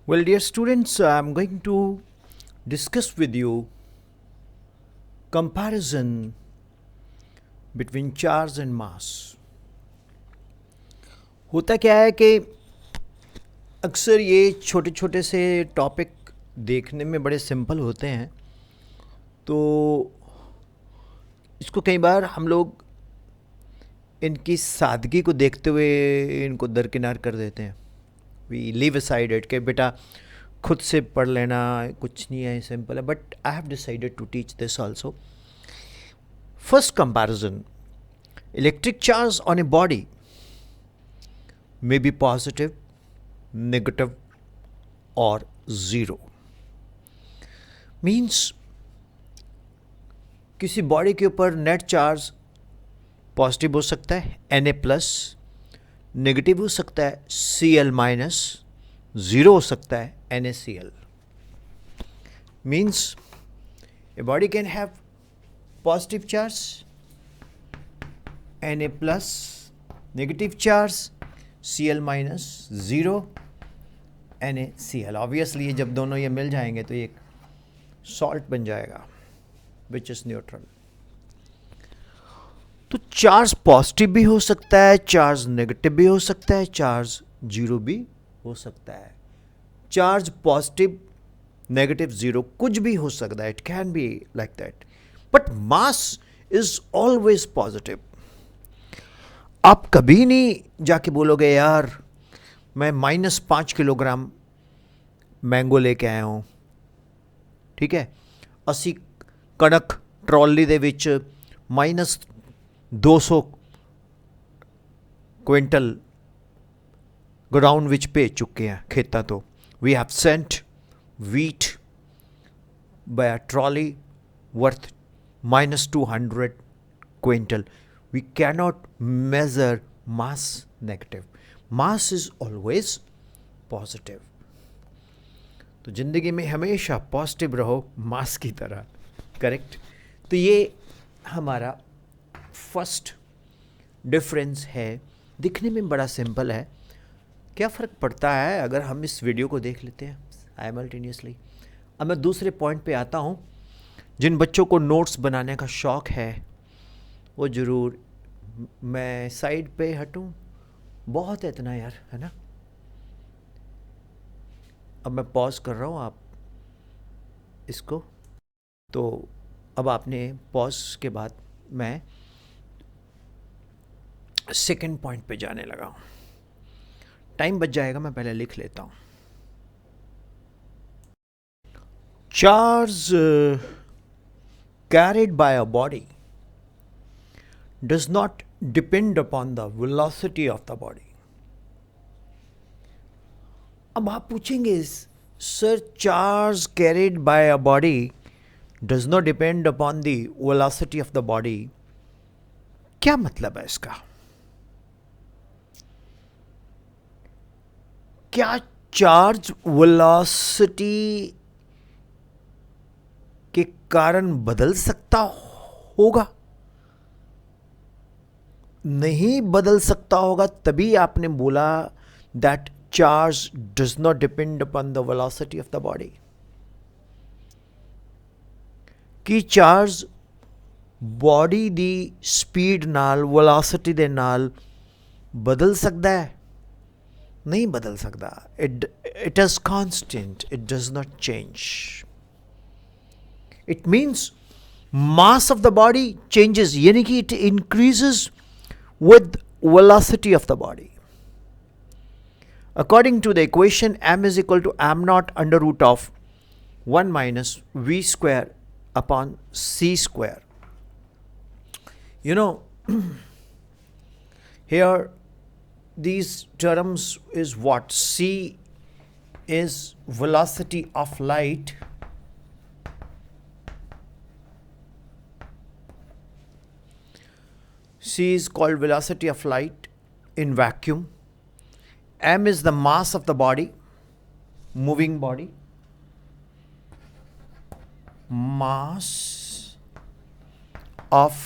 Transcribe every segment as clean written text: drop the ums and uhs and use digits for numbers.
Well, dear students, I'm going to discuss with you comparison between charge and mass. होता क्या है कि अक्सर ये छोटे छोटे से टॉपिक देखने में बड़े सिंपल होते हैं, तो इसको कई बार हम लोग इनकी सादगी को देखते हुए इनको दरकिनार कर देते हैं. वी लीव असाइड इट कि बेटा खुद से पढ़ लेना, कुछ नहीं है, सिंपल है. But I have decided to teach this also. First comparison, electric charge on a body may be positive, negative or zero. Means किसी बॉडी के ऊपर नेट चार्ज पॉजिटिव हो सकता है Na प्लस, नेगेटिव हो सकता है Cl माइनस, ज़ीरो हो सकता है NaCl. Means a body can have positive charge Na plus, negative charge Cl minus, zero NaCl. Obviously ये जब दोनों ये मिल जाएंगे तो ये एक सॉल्ट बन जाएगा विच इज़ न्यूट्रल. तो चार्ज पॉजिटिव भी हो सकता है, चार्ज नेगेटिव भी हो सकता है, चार्ज जीरो भी हो सकता है. चार्ज पॉजिटिव, नेगेटिव, ज़ीरो कुछ भी हो सकता है. It can be like that. But mass is always positive. आप कभी नहीं जाके बोलोगे यार मैं -5 किलोग्राम मैंगो लेके आया हूँ, ठीक है, ਅਸੀਂ ਕਣਕ ਟਰਾਲੀ ਦੇ ਵਿੱਚ -200 ਕੁਇੰਟਲ ਗੋਡਾਊਨ ਵਿੱਚ ਭੇਜ ਚੁੱਕੇ ਹਾਂ ਖੇਤਾਂ ਤੋਂ. We have sent wheat by a trolley worth -200 quintal. We cannot measure mass negative. Mass is always positive. तो ज़िंदगी में हमेशा पॉजिटिव रहो मास की तरह. करेक्ट. तो ये हमारा फर्स्ट डिफरेंस है. दिखने में बड़ा सिंपल है. क्या फ़र्क पड़ता है अगर हम इस वीडियो को देख लेते हैं साइमल्टेनियसली. अब मैं दूसरे पॉइंट पे आता हूँ. जिन बच्चों को नोट्स बनाने का शौक़ है वो ज़रूर, मैं साइड पे हटूँ, बहुत है इतना यार, है ना. अब मैं पॉज कर रहा हूँ आप इसको. तो अब आपने पॉज के बाद मैं सेकंड पॉइंट पे जाने लगा हूँ. टाइम बच जाएगा, मैं पहले लिख लेता हूँ. Charge carried by a body does not depend upon the velocity of the body. अब आप पूछेंगे sir charge carried by a body does not depend upon the velocity of the body, क्या मतलब है इसका? क्या चार्ज वेलोसिटी के कारण बदल सकता होगा? नहीं बदल सकता होगा. तभी आपने बोला that charge does not depend upon the velocity of the body. कि चार्ज बॉडी दी स्पीड नाल, वेलोसिटी दे नाल बदल सकता है? नहीं बदल सकता. It is constant, it does not change. It means mass of the body changes, यानी कि it increases with velocity of the body. According to the equation, m is equal to m naught under root of 1 minus v square upon c square. You know, here these terms is what? C is velocity of light, C is called velocity of light in vacuum. M is the mass of the body, moving body. Mass of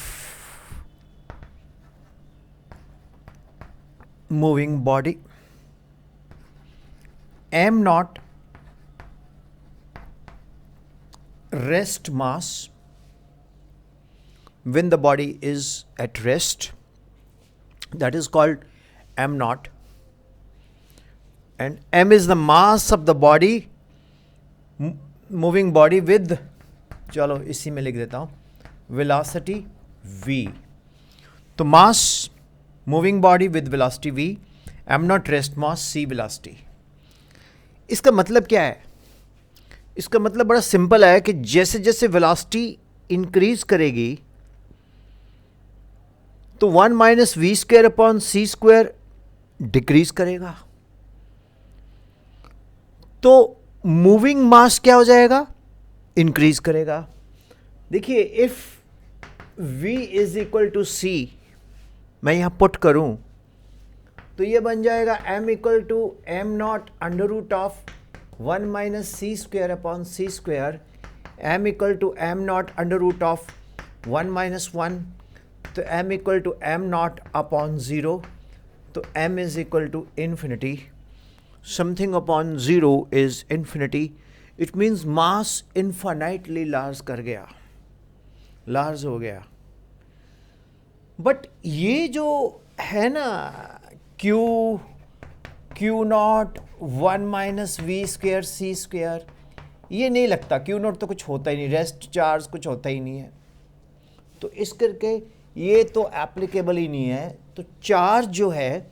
moving body. M naught rest mass when the body is at rest, that is called m naught, and m is the mass of the body, moving body with, चलो इसी में लिख देता हूं, velocity v. तो mass moving body with velocity v, m naught rest mass c velocity. इसका मतलब क्या है? इसका मतलब बड़ा सिंपल है कि जैसे जैसे वेलोसिटी इंक्रीज करेगी तो 1 minus V square upon C square decrease करेगा, तो मूविंग मास क्या हो जाएगा? इंक्रीज करेगा. देखिए, if v is equal to C, मैं यहां पुट करूं तो ये बन जाएगा m equal to m nought under root of 1 minus C square upon C square, m equal to m nought under root of 1 minus 1, तो m equal to m nought upon 0, तो m is equal to infinity. Something upon 0 is infinity. It means mass infinitely large कर गया, large हो गया. But ये जो है ना Q not 1 minus V square C square, ये नहीं लगता. क्यू नॉट तो कुछ होता ही नहीं, रेस्ट चार्ज कुछ होता ही नहीं है, तो इस करके ये तो एप्लीकेबल ही नहीं है. तो चार्ज जो है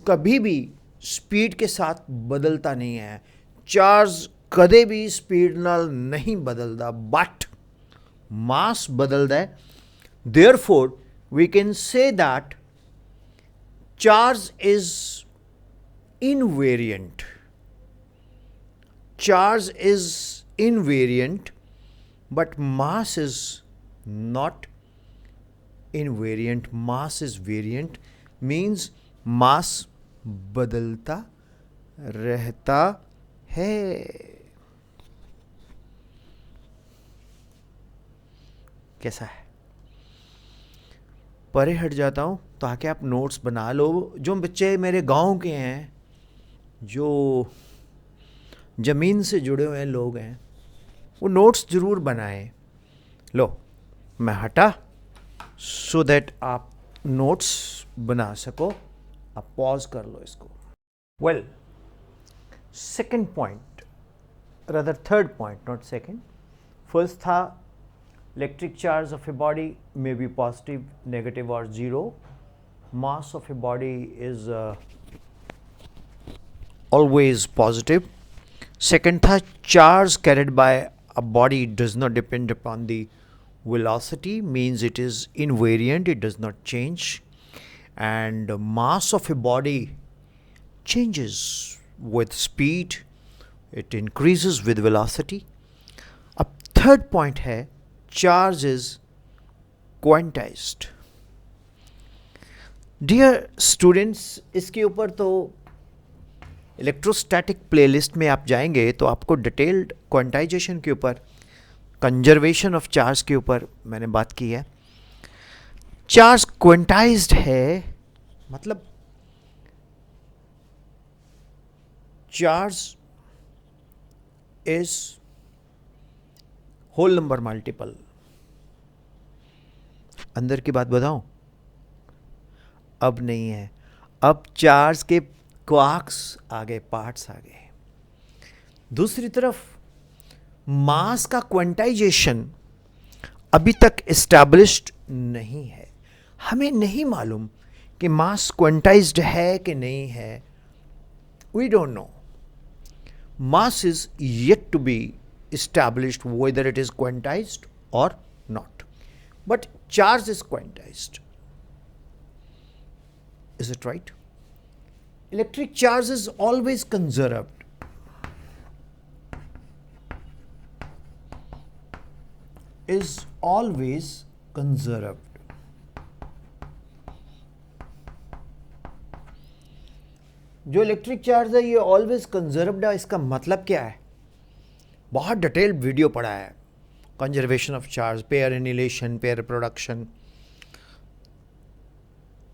कभी भी स्पीड के साथ बदलता नहीं है. चार्ज कदे भी स्पीड नाल नहीं बदलता, बट मास बदलता है. Therefore we can say that charge is invariant. Charge is invariant, but mass is not invariant. Mass is variant, means mass बदलता रहता है. कैसा है? परे हट जाता हूँ ताकि आप नोट्स बना लो. जो बच्चे मेरे गांव के हैं, जो ज़मीन से जुड़े हुए लोग हैं, वो नोट्स ज़रूर बनाएं. लो, मैं हटा सो दैट आप नोट्स बना सको. आप पॉज कर लो इसको. Well, second point, rather third point, not second. First था electric charge of a body may be positive, negative और zero. Mass of a body is always positive. Second tha, charge carried by a body does not depend upon the velocity, means it is invariant, it does not change. And mass of a body changes with speed, it increases with velocity. A third point hai, charge is quantized. Dear students, इसके ऊपर तो electrostatic playlist में आप जाएंगे तो आपको detailed quantization के ऊपर, कंजर्वेशन ऑफ चार्ज के ऊपर मैंने बात की है. चार्ज क्वांटाइज्ड है मतलब charge is whole number multiple. अंदर की बात बताऊं? अब नहीं है. अब चार्ज के क्वार्क्स आ गए, पार्ट्स आ गए. दूसरी तरफ मास का क्वांटाइजेशन अभी तक एस्टैब्लिश्ड नहीं है. हमें नहीं मालूम कि मास क्वांटाइज्ड है कि नहीं है. We don't know. Mass is yet to be established whether it is quantized or not. But charge is quantized. Is it right? Electric charge is always conserved. Is always conserved. जो electric charge है ये always conserved है. इसका मतलब क्या है? बहुत detailed video पढ़ा है. Conservation of charge, pair annihilation, pair production,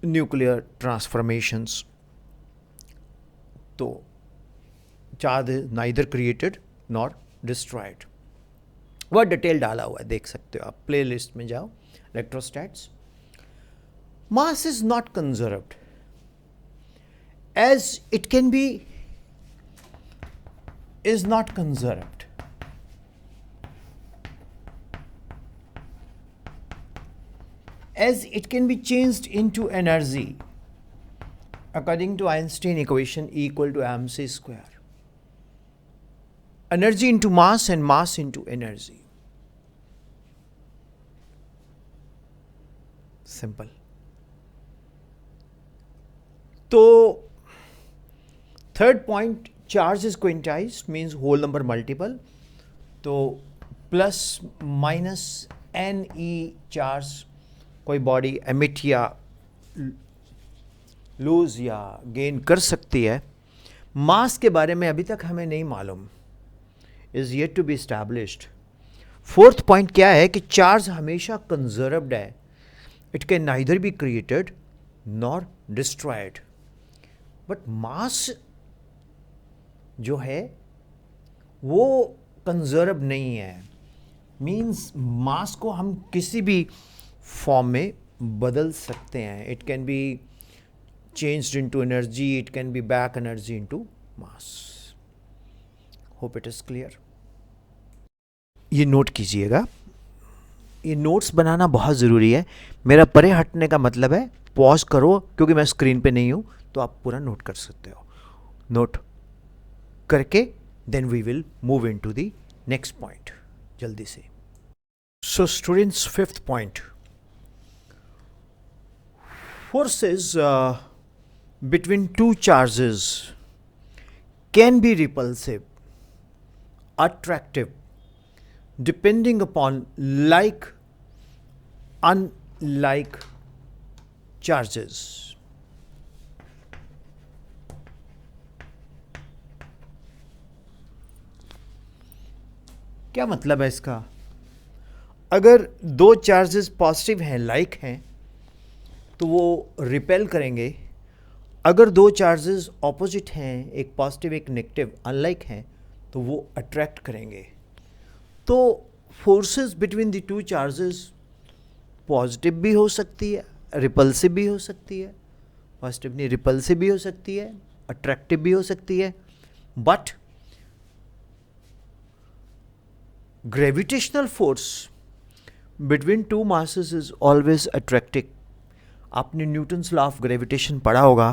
nuclear transformations. तो charge is neither created nor destroyed. वह डिटेल डाला हुआ है, देख सकते हो आप, प्ले लिस्ट में जाओ, electrostatics. Mass is not conserved as it can be, is not conserved. As it can be changed into energy according to Einstein equation equal to mc square. Energy into mass and mass into energy. Simple. So third point, charge is quantized, means whole number multiple. तो plus minus N E charge कोई body emit या lose या gain कर सकती है. मास के बारे में अभी तक हमें नहीं मालूम, is yet to be established. Fourth point क्या है कि चार्ज हमेशा कंजर्व्ड है. It can neither be created nor destroyed. But mass जो है वो कंजर्व नहीं है. मीन्स मास को हम किसी भी फॉर्म में बदल सकते हैं. It can be changed into energy, it can be back energy into mass. Hope it is clear. ये नोट कीजिएगा, ये नोट्स बनाना बहुत ज़रूरी है. मेरा परे हटने का मतलब है पॉज करो, क्योंकि मैं स्क्रीन पे नहीं हूँ, तो आप पूरा नोट कर सकते हो. नोट करके then we will move into the next point जल्दी से. So students, fifth point, forces between two charges can be repulsive, attractive, depending upon like unlike charges. क्या मतलब है इसका? अगर दो चार्जेस पॉजिटिव हैं, लाइक हैं, तो वो रिपेल करेंगे. अगर दो चार्जेस ऑपोजिट हैं, एक पॉजिटिव एक नेगेटिव, अनलाइक हैं, तो वो अट्रैक्ट करेंगे. तो forces between the two charges positive भी हो सकती है, रिपल्सिव भी हो सकती है. पॉजिटिव नहीं, रिपल्सिव भी हो सकती है, अट्रैक्टिव भी हो सकती है. But gravitational force between two masses is always attracting. आपने न्यूटन्स लॉ ऑफ ग्रेविटेशन पढ़ा होगा,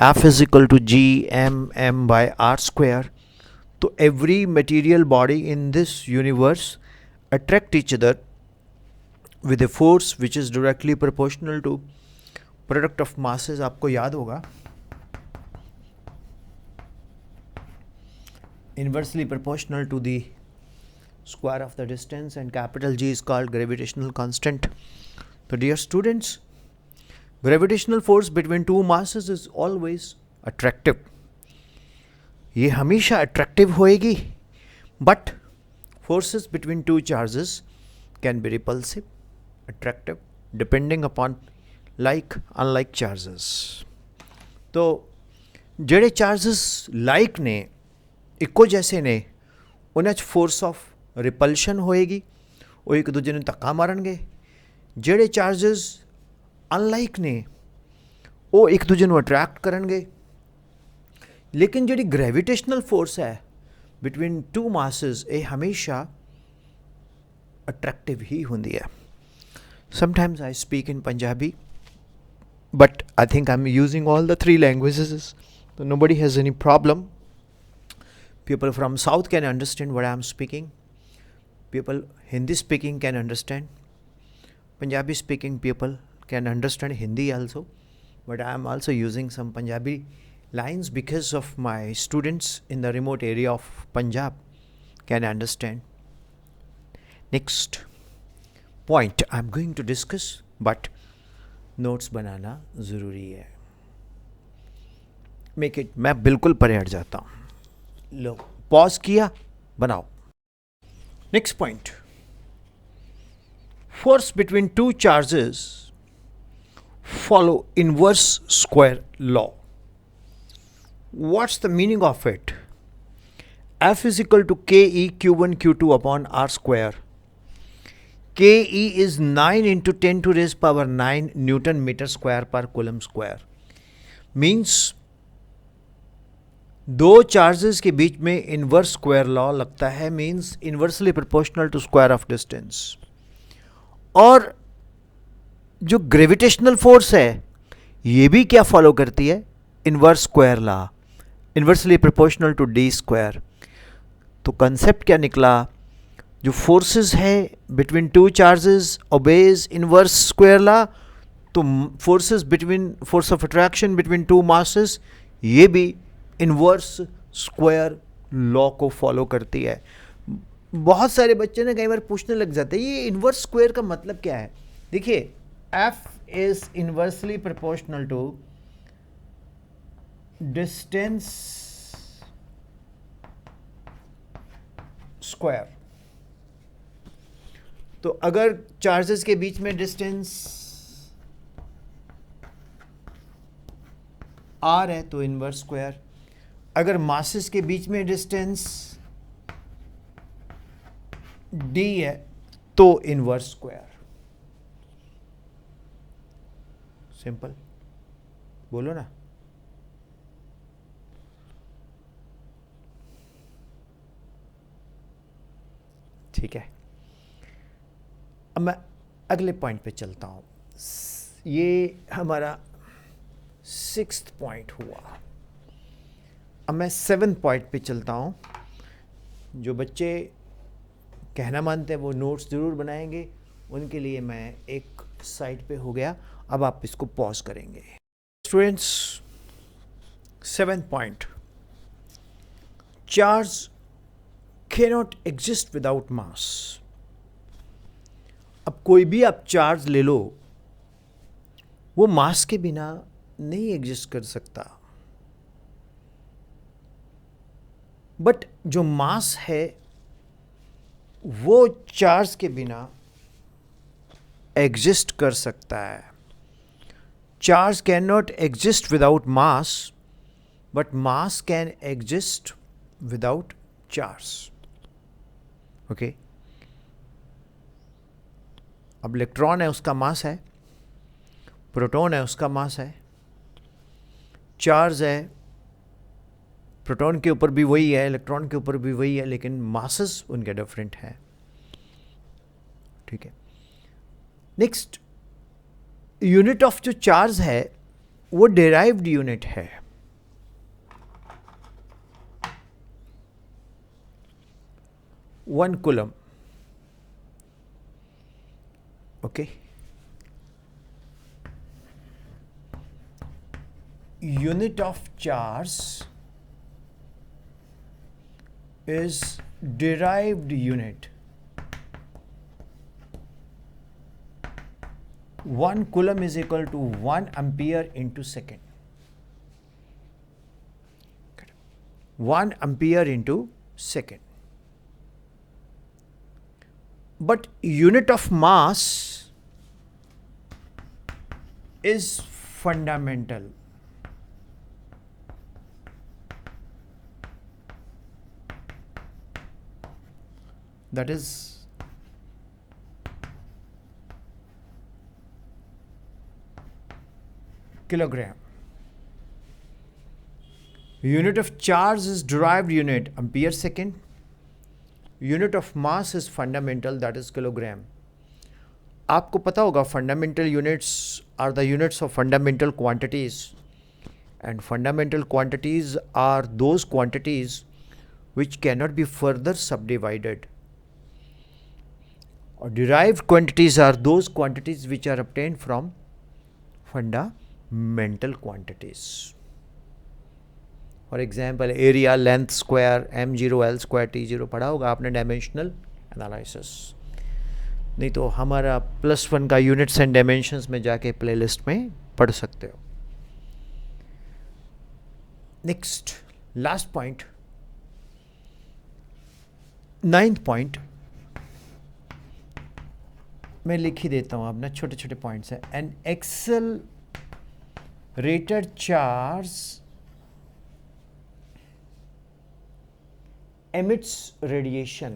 F is equal to G M M by R square. तो every material body in this universe attract each other with a force which is directly proportional to product of masses. आपको याद होगा, inversely proportional to the square of the distance, and capital G is called gravitational constant. So dear students, gravitational force between two masses is always attractive. ये हमेशा attractive होएगी. But forces between two charges can be repulsive, attractive, depending upon like unlike charges. तो ਜਿਹੜੇ charges like ने, ਇੱਕੋ ਜੈਸੇ ਨੇ, ਉਹਨਾਂ 'ਚ force of रिपल्शन होएगी, वो एक दूजे ने धक्का मारनगे. ਜਿਹੜੇ चार्जेस अनलाइक ने, वो एक दूजे ਨੂੰ अट्रैक्ट करनगे. लेकिन ਜਿਹੜੀ ग्रेविटेशनल फोर्स है बिटवीन टू मासेस, ये हमेशा अट्रैक्टिव ही होंदी है. Sometimes I speak in Punjabi, but I think I am using all the three languages, so nobody has any problem. People from south can understand what I am speaking. People Hindi speaking can understand. Punjabi speaking people can understand Hindi also. But I am also using some Punjabi lines because of my students in the remote area of Punjab can understand. Next point I am going to discuss, but notes बनाना ज़रूरी है. Make it, मैं बिल्कुल परे हट जाता हूँ. लो, pause किया, बनाओ. Next point, force between two charges follow inverse square law. What's the meaning of it? F is equal to KE Q1 Q2 upon R square. KE is 9 into 10 to raise power 9 Newton meter square per coulomb square. Means दो charges के बीच में inverse square law लगता है, means inversely proportional to square of distance. और जो gravitational force है ये भी क्या फॉलो करती है, inverse square law, inversely proportional to D square. तो कंसेप्ट क्या निकला, जो फोर्सेस है between two charges obeys inverse square law. तो forces between, force of attraction between two masses, ये भी इनवर्स स्क्वायर लॉ को फॉलो करती है. बहुत सारे बच्चे ना कई बार पूछने लग जाते हैं ये इनवर्स स्क्वायर का मतलब क्या है. देखिए, F is inversely proportional to distance square. तो अगर चार्जेस के बीच में डिस्टेंस आर है तो इनवर्स स्क्वायर, अगर मासेस के बीच में डिस्टेंस डी है तो इनवर्स स्क्वायर. सिंपल, बोलो ना. ठीक है, अब मैं अगले पॉइंट पे चलता हूं. ये हमारा 6th पॉइंट हुआ. अब मैं 7th पॉइंट पे चलता हूँ. जो बच्चे कहना मानते हैं वो नोट्स ज़रूर बनाएंगे, उनके लिए मैं एक साइड पे हो गया. अब आप इसको पॉज करेंगे. Students, 7th point, charge cannot exist without mass. अब कोई भी आप चार्ज ले लो, वो मास के बिना नहीं एग्जिस्ट कर सकता. बट जो मास है वो चार्ज के बिना एग्जिस्ट कर सकता है. Charge can not exist without mass, but mass can exist without charge. Okay, अब इलेक्ट्रॉन है उसका मास है, प्रोटॉन है उसका मास है, चार्ज है प्रोटॉन के ऊपर भी वही है, इलेक्ट्रॉन के ऊपर भी वही है, लेकिन मासेस उनके डिफरेंट हैं. ठीक है. नेक्स्ट, यूनिट ऑफ जो चार्ज है वो डेराइव्ड यूनिट है. One coulomb. Okay, unit of charge is derived unit. 1 coulomb is equal to 1 ampere into second. 1 ampere into second. But unit of mass is fundamental. That is kilogram. Unit of charge is derived unit ampere second. Unit of mass is fundamental, that is kilogram. आपको पता होगा fundamental units are the units of fundamental quantities, and fundamental quantities are those quantities which cannot be further subdivided. Or derived quantities are those quantities which are obtained from fundamental quantities. For example, area, length, square, m0, l square, t0 पढ़ा होगा आपने dimensional analysis. नहीं तो हमारा +1 का units and dimensions में जाके playlist में पढ़ सकते हो. Next, last point, 9th point मैं लिख ही देता हूँ. अपना छोटे छोटे पॉइंट्स हैं. An accelerated charge emits radiation.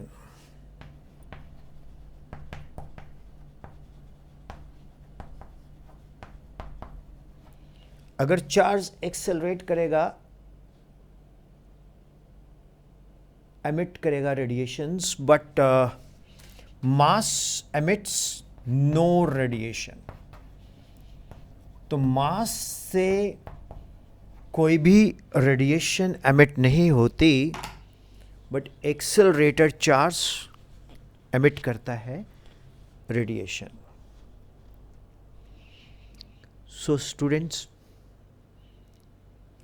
अगर चार्ज एक्सेलरेट करेगा, एमिट करेगा radiations, but mass emits no radiation. तो मास से कोई भी रेडिएशन एमिट नहीं होती, बट एक्सेलरेटेड चार्ज एमिट करता है रेडिएशन. सो स्टूडेंट्स,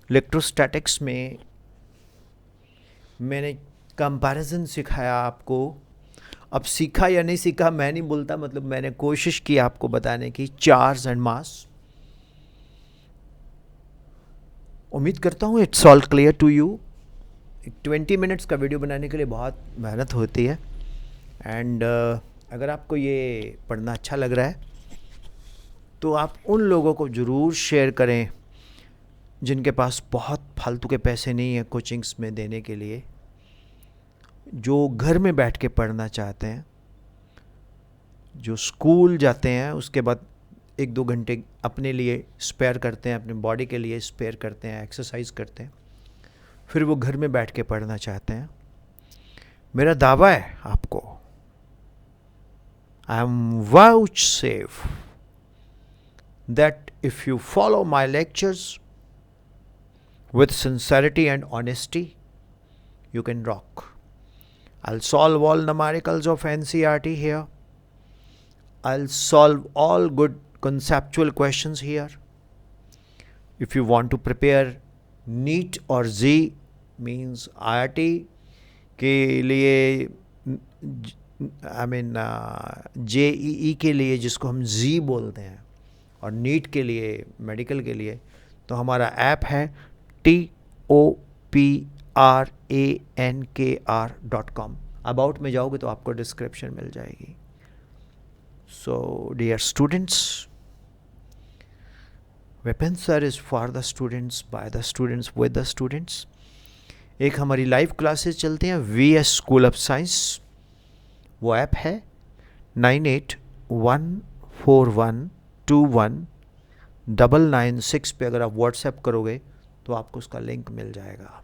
इलेक्ट्रोस्टैटिक्स में मैंने कंपैरिजन सिखाया आपको. अब सीखा या नहीं सीखा मैं नहीं बोलता, मतलब मैंने कोशिश की आपको बताने की, चार्ज एंड मास. उम्मीद करता हूँ it's all clear to you. 20 minutes का वीडियो बनाने के लिए बहुत मेहनत होती है. एंड अगर आपको ये पढ़ना अच्छा लग रहा है तो आप उन लोगों को ज़रूर शेयर करें जिनके पास बहुत फालतू के पैसे नहीं है कोचिंग्स में देने के लिए, जो घर में बैठ के पढ़ना चाहते हैं, जो स्कूल जाते हैं उसके बाद 1-2 घंटे अपने लिए स्पेयर करते हैं, अपने बॉडी के लिए स्पेयर करते हैं, एक्सरसाइज करते हैं, फिर वो घर में बैठ के पढ़ना चाहते हैं. मेरा दावा है आपको, I am vouchsafe that if you follow my lectures with sincerity and honesty, you can rock. I'll solve all numericals of NCERT here. I'll solve all good conceptual questions here. If you want to prepare NEET or Z, means IIT के लिए, JEE के लिए जिसको हम Z बोलते हैं, और NEET के लिए, मेडिकल के लिए, तो हमारा ऐप है toprankr.com. अबाउट में जाओगे तो आपको डिस्क्रिप्शन मिल जाएगी. So dear students, weapon sir is for the students, by the students, with the students. एक हमारी लाइव क्लासेस चलती हैं VS स्कूल ऑफ साइंस. वो ऐप है 9814121996 पे. अगर आप व्हाट्सएप करोगे तो आपको उसका लिंक मिल जाएगा.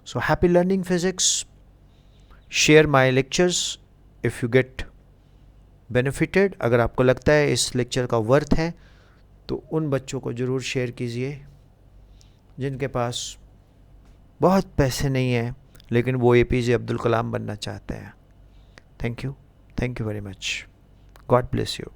So happy learning physics. Share my lectures if you get benefited. अगर आपको लगता है इस लेक्चर का वर्थ है तो उन बच्चों को ज़रूर शेयर कीजिए जिनके पास बहुत पैसे नहीं हैं लेकिन वो APJ अब्दुल कलाम बनना चाहते हैं. Thank you very much. God bless you.